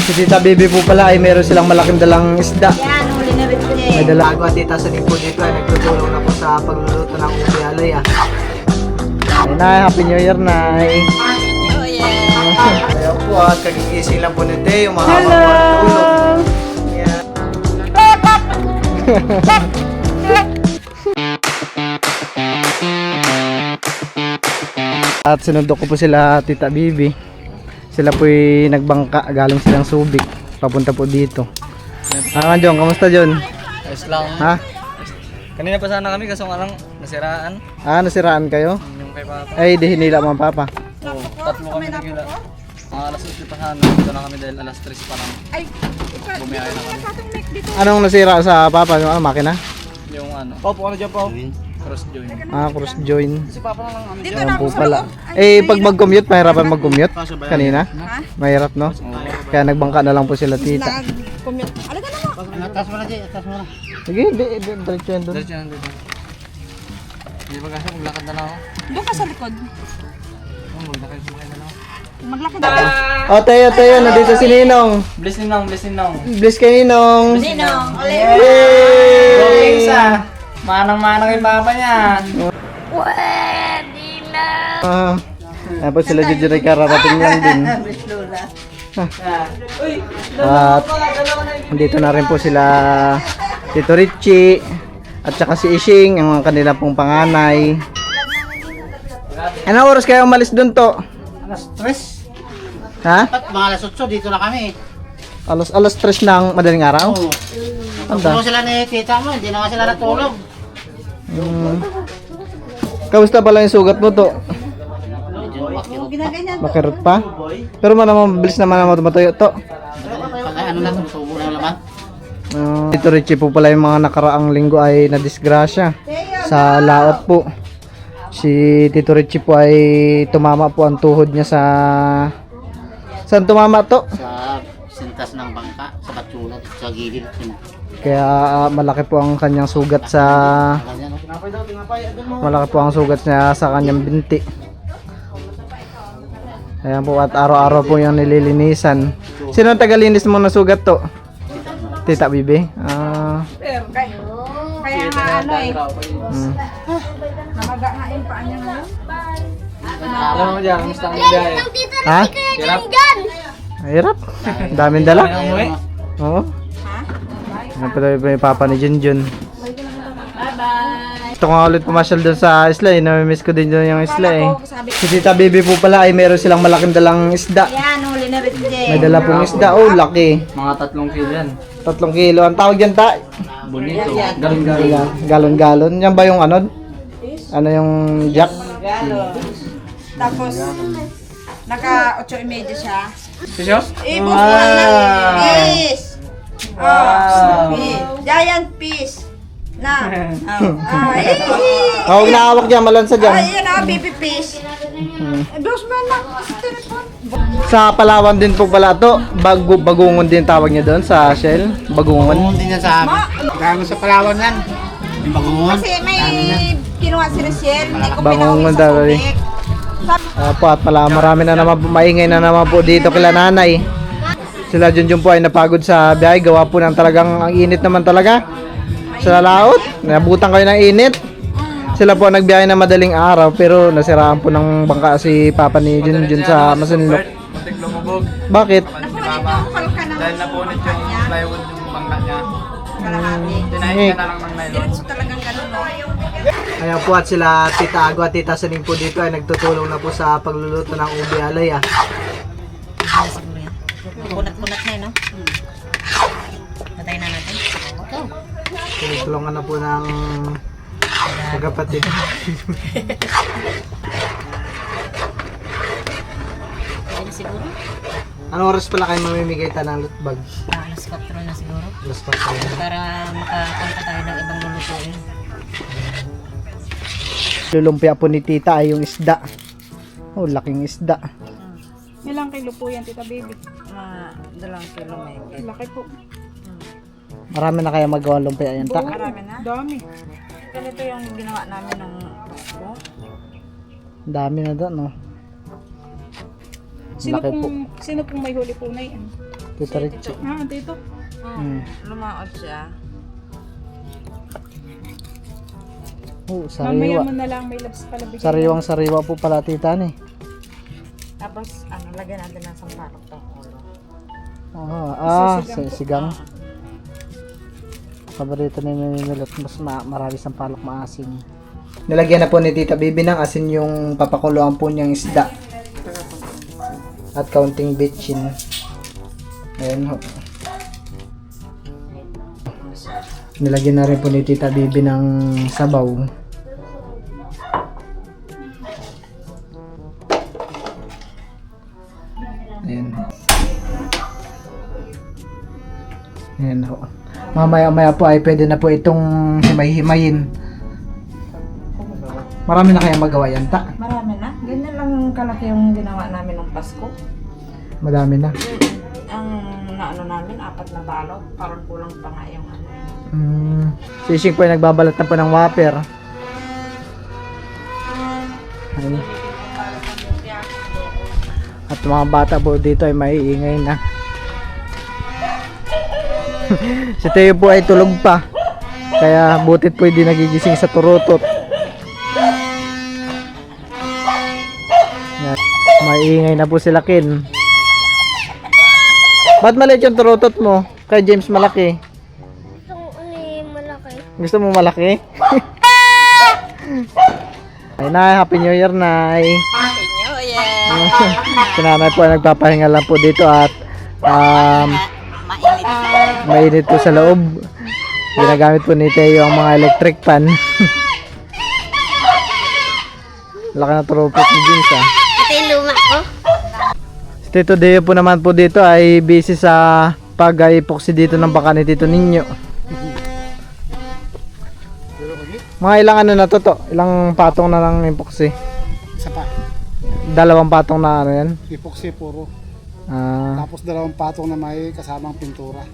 Si Tita Bibi po pala ay meron silang malaking dalang isda. Yan, huli na rin May dala. Bago at Tita Saning po dito ay nagtutulong na po sa pagluluto ng ubi alay ah. Ay Nay, Happy New Year Nay. Oh yeah. Ayaw po at kagigising lang po ni Teo. Mahabang po ang tulog. Yan. At sinundo ko po sila Tita Bibi. Sila po'y nagbangka, galing silang Subic. Papunta po dito. John, kamusta John? Ayos lang. Ha? Kanina pa sana kami kaso nga lang nasiraan. Nasiraan kayo? Yung kay Papa. Ay, di hinila mo ang Papa. Oo, tatlo kami nagila. Mga alas 8 pa sana. Dito na kami dahil alas 3 pa lang. Ay, Bumiyahe na kami. Anong nasira sa Papa? Yung makina? Yung ano. Opo, ano dyan po? Cross joint. Cross join. Si Papa na lang ano. dito Ayan na po ako sa pala. loob. Eh, pag mag-commute, mahirapan mag-commute kanina. Ha? Mahirap, no? Kaya nagbangka na lang po sila tita. Nag-commute. Alaga na mo. Atas mo na dyan, atas mo na. Sige, diretso yan doon. Diretso yan dito. Hindi ba kasi maglakad na lang ako? Doon ka sa likod. Maglakad sumakay na lang ako. Maglakad na. Oh, Teo, nandito si Ninong. Bless Ninong, bless Ninong. Bless kay Ninong. Ninong, Yay! Okay, isa. Manang-manang yung Papa niya. Tapos sila Jojo ay kararating lang din. At dito na rin po sila Tito Richie at saka si Ishing, ang kanila pong panganay. Anong oras kayo umalis dun to? Alas 3. Ha? Mga alas 8 dito na kami. Alas 3 ng madaling araw? Oo. Anda. Sila ni tita mo, hindi na nga sila natulog. Kamusta pala yung sugat mo to? Ginaganyan. Makirot pa? Pero mabilis naman naman matuyo to. Ano na, tumutubo na naman. Tito Richie po pala yung mga nakaraang linggo ay nadisgrasya sa laot po. Si Tito Richie po ay tumama po ang tuhod niya sa... Saan tumama to? Sa sintas ng bangka, sa batsulat, sa gilid. Kaya malaki po ang kanyang sugat sa... Malaki po ang sugat niya sa kanyang binti. Ayan po at araw-araw po yung nililinisan. Sino ang tagalinis mo na sugat to? Tita Bibi? Kaya nga ano eh. Namaga nga yung paa niya ngayon. Alam mo dyan, kamusta ang biyahe? Ha? Hirap? Hirap. Daming dala. Umuwi? Oo. Ano pa tayo pa yung papa ni Junjun. Bye-bye. Gusto ko nga ulit pumasyal doon sa isla eh. Namimiss ko din doon yung isla eh. Sabi, Si Tita Bibi po pala ay meron silang malaking dalang isda. yan, huli na rin May din. dala pong isda. Oh, laki. Mga 3 kilo yan. 3 kilo. Ang tawag dyan ta? Bonito. Galing-galing. Galon-galon. Yan ba yung ano? Ano yung jack? Tapos, naka 8.30 siya. Sisyos? Ibos mo lang. Peace. Giant peace. Na. Ay. Huwag na hawak dyan. Malansa dyan. Ay, yan baby peace. Ibos mo lang. Sa Palawan din po pala to. Bagungon din tawag niya doon sa Shell. Bagungon. Bagungon din yan sa amin. Gago sa Palawan yan. Yung bagungon. Kasi may kinuha si Rachel. Hindi ko Bangungon pinauwi sa daw, eh. Subic. Po at pala marami na naman maingay na naman po dito kila nanay. Sila Junjun po ay napagod sa biyahe. Gawa po ng talagang ang init naman talaga. Sa laot. Nabutan kayo ng init. Sila po nagbiyahe na madaling araw pero nasiraan po ng bangka si Papa ni Junjun sa Masinlok. Muntik lumubog. Bakit? Napunit yung palka ng Dahil napunit yung plywood yung bangka niya. kalahati. Dinahin ka na lang ng nylon. Diretso talagang ganun, no? Ayan po at sila Tita Ago at Tita Saning po dito ay nagtutulong na po sa pagluluto ng ubi alay ah. Kunat-kunat na yun, no? Patayin na natin. Tinutulungan na po ng magkapatid. Pwede siguro? Anong oras pala kayo mamimigay ta ng loot bag? Alas 4 na siguro. Alas pa tayo. Para makapunta tayo ng ibang lulutuin. Lulumpia po ni Tita ay yung isda. Oh, laking isda. Ilang kilo po yan, Tita Baby? 2 kilo may. Laki po. Marami na kaya magawa lumpia yan ta. Marami na. Dami. Ganito yung ginawa namin ng Dami na doon, no. Laki po. Sino pong may huli po na yan? Tita Richie. Ah, dito. Lumaot siya. Oh, Mamaya sariwa. mo na lang may labs pala bigay. Sariwang sariwa po pala tita ni. Tapos, lagyan natin ng sampalok to. Sigang. Paborito na yung mamimilot. Mas marami sa palok maasim. Nilagyan na po ni Tita Bibi ng asin yung papakuluan po niyang isda. At kaunting bitchin. Ayan ho. Nilagyan na rin po ni Tita Bibi ng sabaw. Ayan. Ayan ho. Mamaya-maya po ay pwede na po itong himay-himayin. Marami na kaya magawa yan, ta? Marami na. Ganyan lang kalaki yung ginawa namin ng Pasko. Madami na. Ang naano namin, 4 na balot. Parang kulang pa nga yung ano. Si Ishing po ay nagbabalat na po ng whopper. Ayun. At mga bata po dito ay maiingay na. Si Teo po ay tulog pa. Kaya butit po hindi nagigising sa turutot. Yan. Maiingay na po sila Kin. Ba't maliit yung turutot mo? Kay James malaki. Gusto mo malaki? Ay na, Happy New Year, Nay. Happy New Year! Si Nanay po ay nagpapahinga lang po dito at mainit po sa loob. Ginagamit po ni Teo ang mga electric fan. Laki na tropot ni James ah. Ito yung luma ko. Si Tito Deo po naman po dito ay busy sa pag-epoxy dito ng baka ni Tito Ninyo. Mga ilang ano na to? Ilang patong na lang epoxy? Isa pa. 2 patong na ano yan? Epoxy puro. Ah, Tapos 2 patong na may kasamang pintura.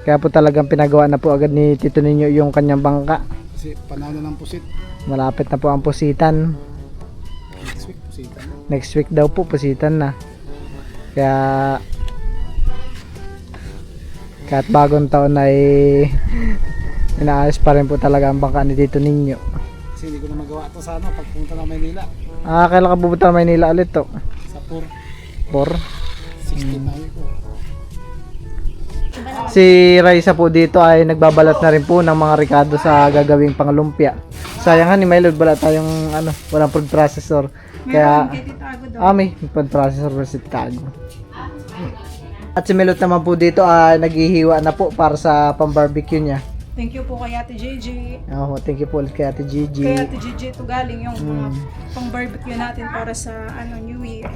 kaya po talagang pinagawa na po agad ni Tito Ninyo yung kanyang bangka. Kasi panahon na ng pusit. Malapit na po ang pusitan. Next week pusitan. Next week daw po pusitan na. Kaya kahit bagong taon ay inaayos pa rin po talaga ang bangka ni Tito Ninyo. Kasi hindi ko na magawa ito sa ano, pagpunta ng Maynila. Kailan ka pupunta ng Maynila ulit to? Sa Pur. 4. 16 na ko. Si Raisa po dito ay nagbabalat na rin po ng mga ricado sa gagawing panglumpia. Sayang ni Milo, wala tayong ano, walang food processor. Kaya Kay Tita Ago daw. may food processor sa Tago. At si Melot naman po dito ay naghihiwa na po para sa pang-barbecue niya. Thank you po kay Ate Gigi. Thank you po ulit kay Ate Gigi. Kay Ate Gigi ito galing yung mga pang-barbecue natin para sa New Year.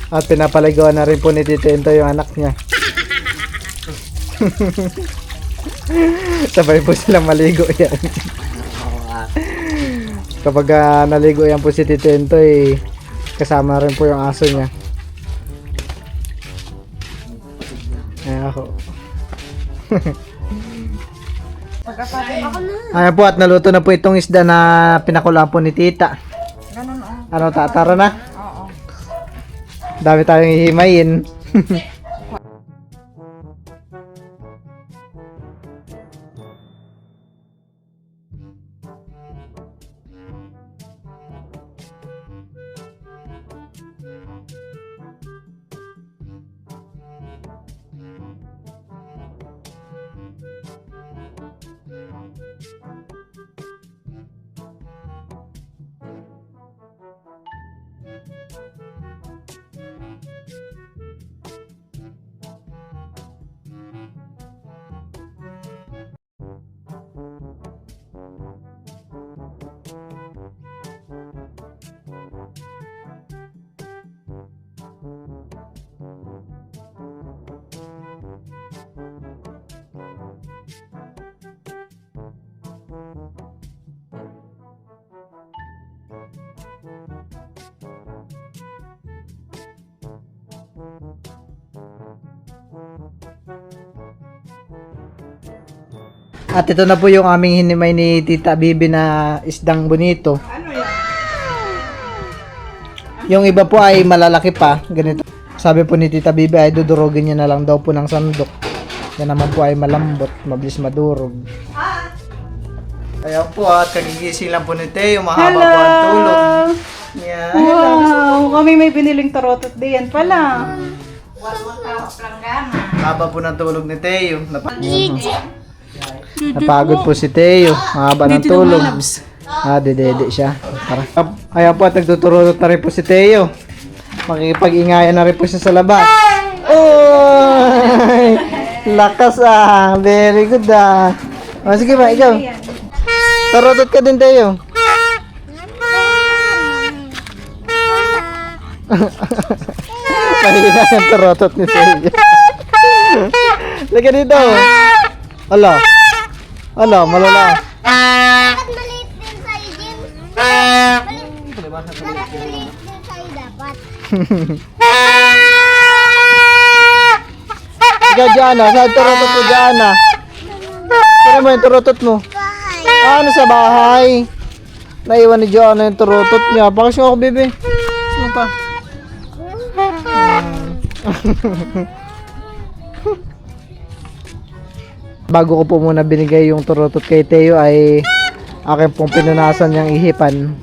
At pinapaligawan na rin po ni Tito Ento yung anak niya. Sabay po silang maligo yan. Kapag naligo yan po si Tito Ento kasama rin po yung aso niya. Ayan ako. Ayan po at naluto na po itong isda na pinakulaan po ni Tita. Ganun Ano, tatara na? Oo. Dami tayong hihimayin. At ito na po yung aming hinimay ni Tita Bibi na isdang bonito. Ano yan? Yung iba po ay malalaki pa, ganito. Sabi po ni Tita Bibi ay dudurugin niya na lang daw po ng sandok. Yan naman po ay malambot, mabilis madurog. Kaya po at kagigising lang po ni Teo, mahaba po ang tulog. Yeah. Wow, kami may biniling tarotot din pala. Haba po ng tulog ni Teo. Napagod po si Teo, mahaba ng tulog. Dede siya. Tara. Ayan po at nagtuturot na rin po si Teo. Makikipag-ingayan na rin po siya sa labas. Oy! Lakas very good sige ba, ikaw. Tarotot ka din, Teo. Mahina yung tarotot ni Teo. Lagyan dito. Ala, malala. Bakit maliit din sa'yo, Jim? Bakit maliit din sa'yo dapat? Ikaw, Diana. Saan turotot mo, Diana? Saan mo yung turotot mo? Ano sa bahay? Naiwan ni Diana yung turotot niya. Bakit siya ako, bebe? Sino pa? Bago ko po muna binigay yung turotot kay Teo ay akin pong pinunasan niyang ihipan.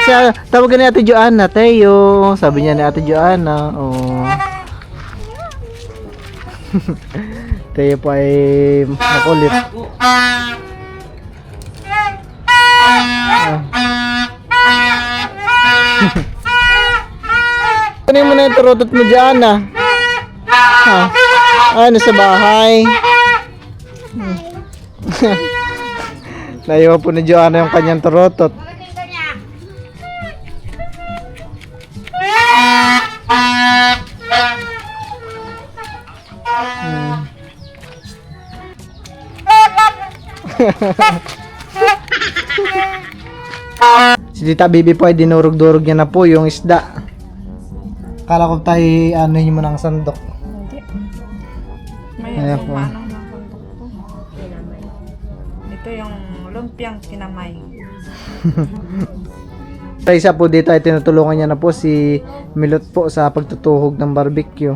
Sabi, tawagan ni Ate Joanna, Teo. Sabi niya ni Ate Joanna. Teo po ay makulit. Kunin mo na yung turotot mo dyan ano sa bahay. Naiwan po ni Joanna yung kanyang turotot. Si Tita Bibi po ay dinurog-durog niya na po yung isda. Kala ko tayo anuhin mo ng sandok. Hindi. Ayan May po. manong ng sandok ko. Ito yung lumpiang kinamay. Sa isa po dito ay tinutulungan niya na po si Milot po sa pagtutuhog ng barbecue.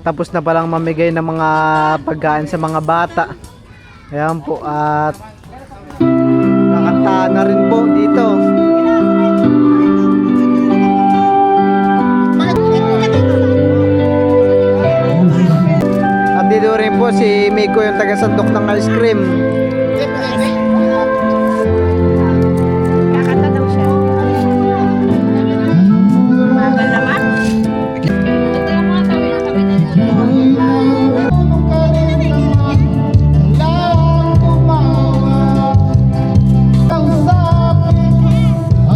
Tapos na palang mamigay ng mga pagkain sa mga bata. Ayan po at kakanta na rin po dito. At dito rin po si Miko yung taga-sandok ng ice cream. Kakanta daw siya. Magal naman.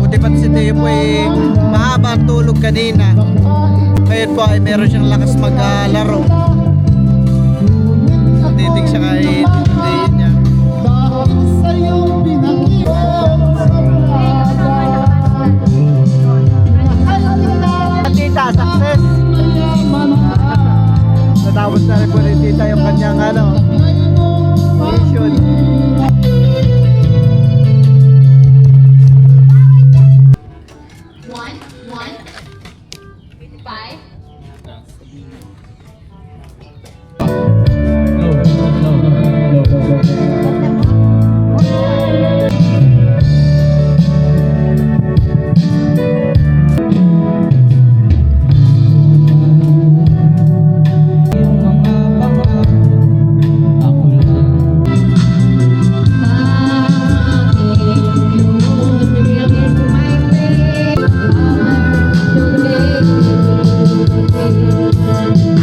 Buti pati si Teo po ay mahaba ang tulog kanina. Ngayon po ay meron siyang lakas maglaro. Titig siya kay Teo niya. Tita, success! Natapos na rin po ni Tita yung kanyang mission.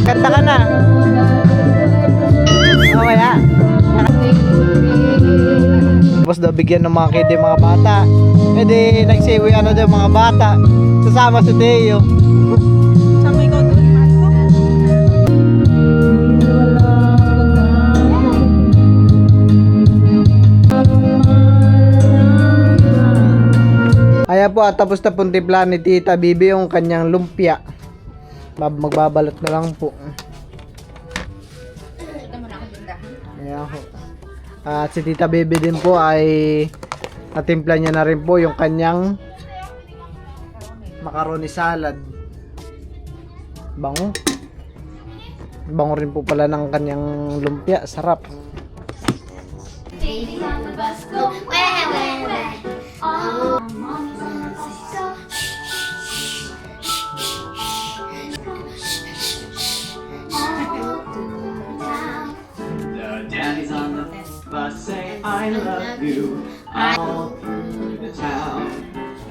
Kanta ka na. Mamaya. Tapos daw bigyan ng mga kid yung mga bata. E di nagsiwi daw mga bata. Sasama si Teo. Sama ikaw doon, mahal ko. Kaya po at tapos na pong timpla ni Tita Bibi yung kanyang lumpia. Magbabalot na lang po. Ayan po. At si Tita Bibi din po ay natimpla niya na rin po yung kanyang macaroni salad. Bango. Bango rin po pala ng kanyang lumpia. Sarap. Daddy's on the bus, say I love you all through the town.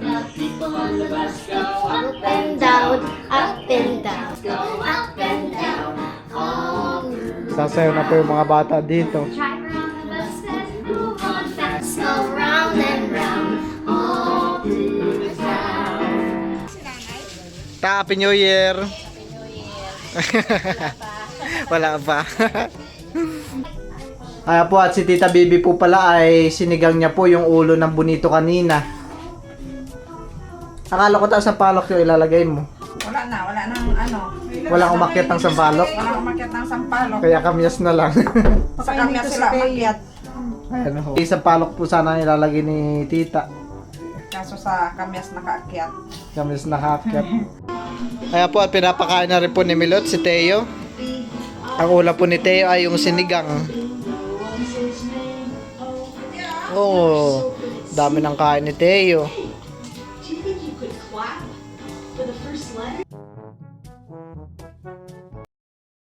The people on the bus go up and down, up and down, go up and down, all through. Sasayaw na po yung mga bata dito. Driver on the bus says, move on fast, go round and round, all through the town. Happy New Year! Wala pa. Kaya po at si Tita Bibi po pala ay sinigang niya po yung ulo ng bonito kanina. Akala ko taas sa palok yung ilalagay mo. Wala nang ano. Walang umakyat ng sampalok. Walang umakyat ng sampalok. Kaya kamyas na lang. Sa kanya sila umakyat. Ayan ho. Isang palok po sana ilalagay ni Tita. Kaso sa kamyas nakaakyat. Kamyas na hakyat. Kaya po at pinapakain na rin po ni Milot si Teo. Ang ulam po ni Teo ay yung sinigang. Oh, dami ng kain ni Teo.